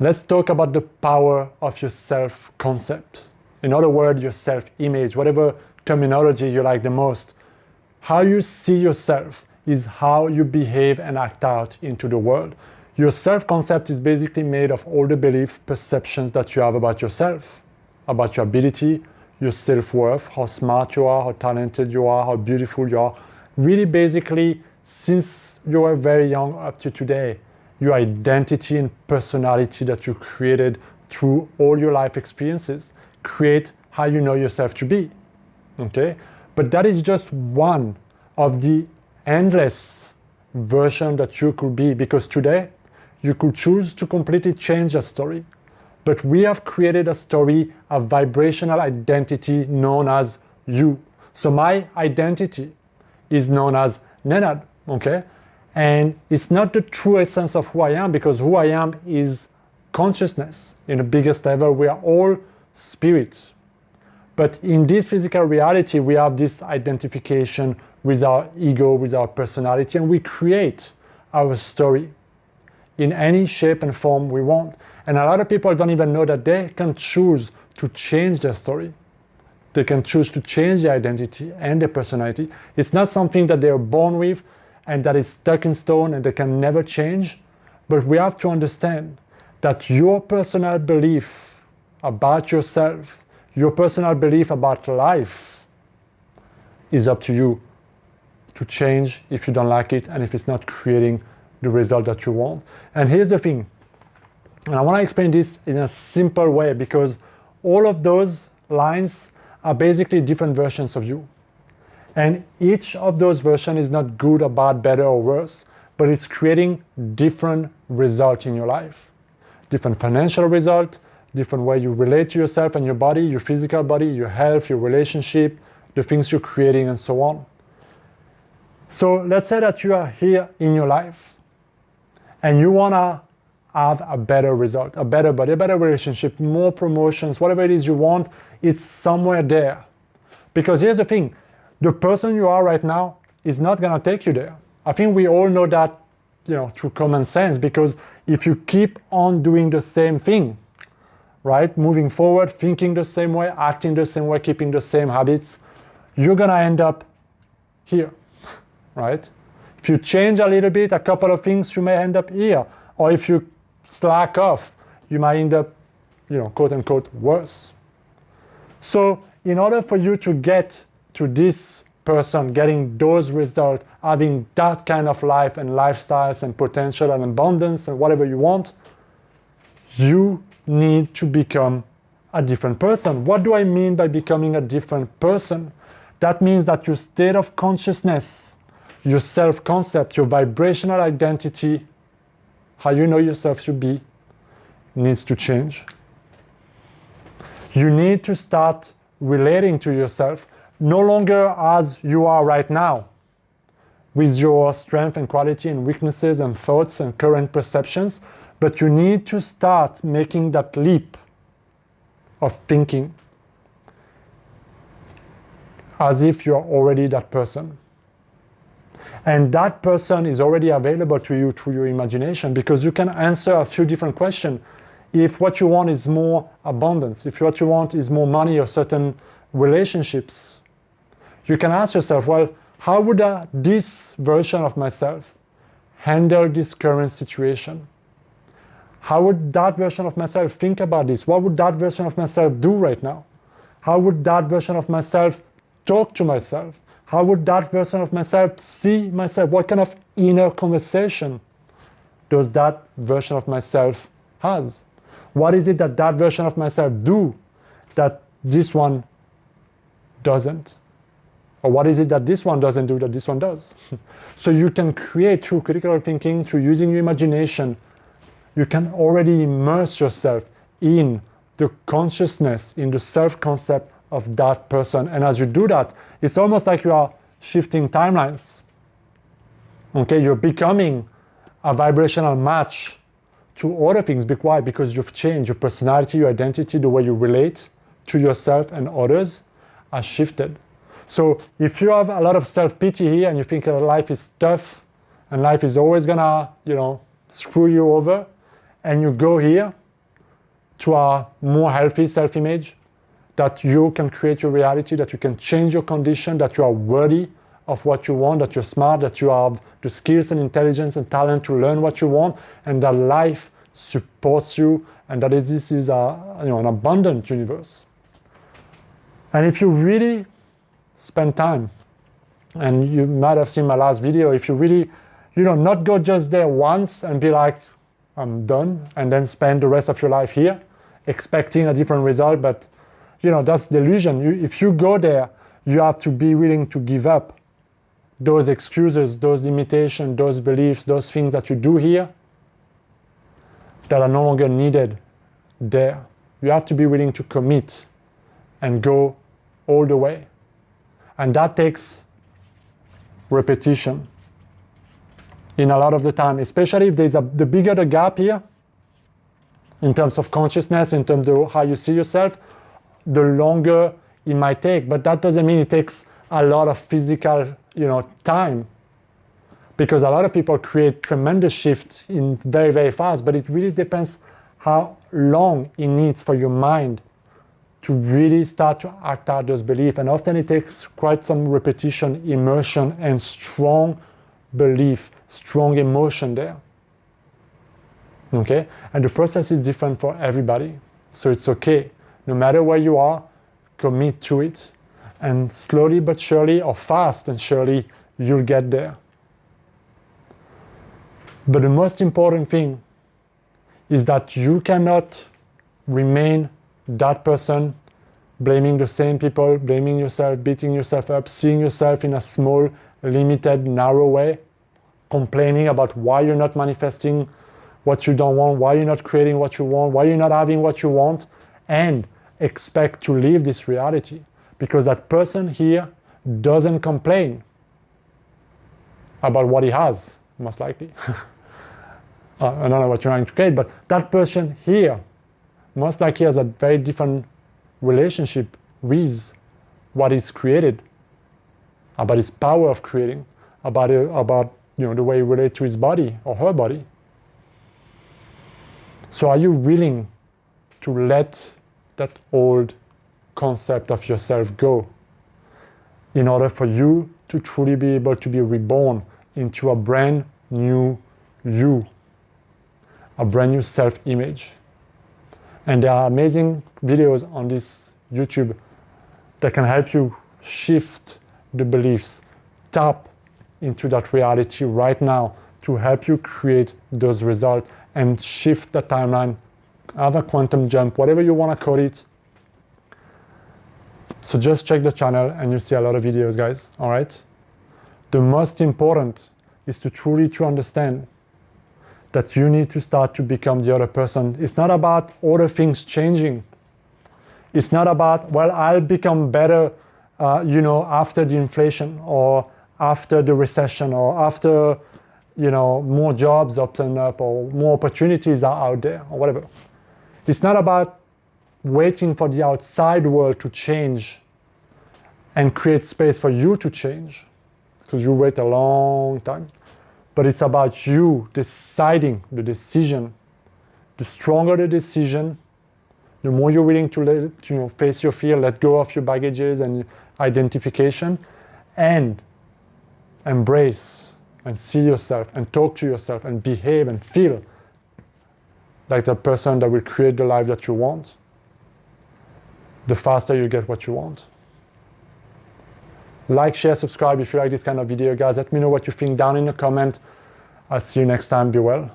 Let's talk about the power of your self-concept. In other words, your self-image, whatever terminology you like the most. How you see yourself is how you behave and act out into the world. Your self-concept is basically made of all the belief perceptions that you have about yourself, about your ability, your self-worth, how smart you are, how talented you are, how beautiful you are. Really basically, since you were very young up to today, your identity and personality that you created through all your life experiences create how you know yourself to be, okay? But that is just one of the endless versions that you could be, because today you could choose to completely change a story. But we have created a story, a vibrational identity known as you. So my identity is known as Nenad, okay? And it's not the true essence of who I am, because who I am is consciousness. In the biggest level, we are all spirit. But in this physical reality, we have this identification with our ego, with our personality, and we create our story in any shape and form we want. And a lot of people don't even know that they can choose to change their story. They can choose to change their identity and their personality. It's not something that they are born with and that is stuck in stone and they can never change. But we have to understand that your personal belief about yourself, your personal belief about life, is up to you to change if you don't like it and if it's not creating the result that you want. And here's the thing, and I want to explain this in a simple way, because all of those lines are basically different versions of you. And each of those versions is not good or bad, better or worse, but it's creating different results in your life. Different financial results, different way you relate to yourself and your body, your physical body, your health, your relationship, the things you're creating, and so on. So let's say that you are here in your life and you want to have a better result, a better body, a better relationship, more promotions, whatever it is you want, it's somewhere there. Because here's the thing, the person you are right now is not going to take you there. I think we all know that, through common sense, because if you keep on doing the same thing, right, moving forward, thinking the same way, acting the same way, keeping the same habits, you're going to end up here, right? If you change a little bit, a couple of things, you may end up here. Or if you slack off, you might end up, quote unquote, worse. So in order for you to get to this person, getting those results, having that kind of life and lifestyles and potential and abundance and whatever you want, you need to become a different person. What do I mean by becoming a different person? That means that your state of consciousness, your self-concept, your vibrational identity, how you know yourself to be, needs to change. You need to start relating to yourself no longer as you are right now, with your strength and quality and weaknesses and thoughts and current perceptions, but you need to start making that leap of thinking as if you're already that person. And that person is already available to you through your imagination, because you can answer a few different questions. If what you want is more abundance, if what you want is more money or certain relationships, you can ask yourself, well, how would this version of myself handle this current situation? How would that version of myself think about this? What would that version of myself do right now? How would that version of myself talk to myself? How would that version of myself see myself? What kind of inner conversation does that version of myself has? What is it that that version of myself do that this one doesn't? Or what is it that this one doesn't do that this one does? So you can create through critical thinking, through using your imagination, you can already immerse yourself in the consciousness, in the self-concept of that person. And as you do that, it's almost like you are shifting timelines. Okay, you're becoming a vibrational match to other things. Why? Because you've changed your personality, your identity, the way you relate to yourself and others has shifted. So if you have a lot of self-pity here and you think life is tough and life is always gonna, screw you over, and you go here to a more healthy self-image, that you can create your reality, that you can change your condition, that you are worthy of what you want, that you're smart, that you have the skills and intelligence and talent to learn what you want, and that life supports you, and that this is an abundant universe. And if you really spend time, and you might have seen my last video, if you really, not go just there once and be like, I'm done, and then spend the rest of your life here, expecting a different result, but that's delusion. If you go there, you have to be willing to give up those excuses, those limitations, those beliefs, those things that you do here that are no longer needed there. You have to be willing to commit and go all the way. And that takes repetition in a lot of the time, especially if there's the bigger the gap here in terms of consciousness, in terms of how you see yourself, the longer it might take. But that doesn't mean it takes a lot of physical time, because a lot of people create tremendous shifts in very, very fast, but it really depends how long it needs for your mind to really start to act out those beliefs. And often it takes quite some repetition, immersion, and strong belief, strong emotion there. Okay? And the process is different for everybody. So it's okay. No matter where you are, commit to it. And slowly but surely, or fast and surely, you'll get there. But the most important thing is that you cannot remain that person, blaming the same people, blaming yourself, beating yourself up, seeing yourself in a small, limited, narrow way, complaining about why you're not manifesting what you don't want, why you're not creating what you want, why you're not having what you want, and expect to live this reality. Because that person here doesn't complain about what he has, most likely. I don't know what you're trying to create, but that person here most likely has a very different relationship with what is created, about his power of creating, about the way he relates to his body or her body. So are you willing to let that old concept of yourself go in order for you to truly be able to be reborn into a brand new you, a brand new self-image? And there are amazing videos on this YouTube that can help you shift the beliefs, tap into that reality right now to help you create those results and shift the timeline, have a quantum jump, whatever you want to call it. So just check the channel and you'll see a lot of videos, guys, all right? The most important is to truly understand that you need to start to become the other person. It's not about other things changing. It's not about, well, I'll become better, after the inflation or after the recession or after, more jobs open up or more opportunities are out there or whatever. It's not about waiting for the outside world to change and create space for you to change, because you wait a long time. But it's about you deciding the decision. The stronger the decision, the more you're willing to face your fear, let go of your baggages and identification, and embrace and see yourself and talk to yourself and behave and feel like the person that will create the life that you want, the faster you get what you want. Like, share, subscribe if you like this kind of video, guys. Let me know what you think down in the comment. I'll see you next time. Be well.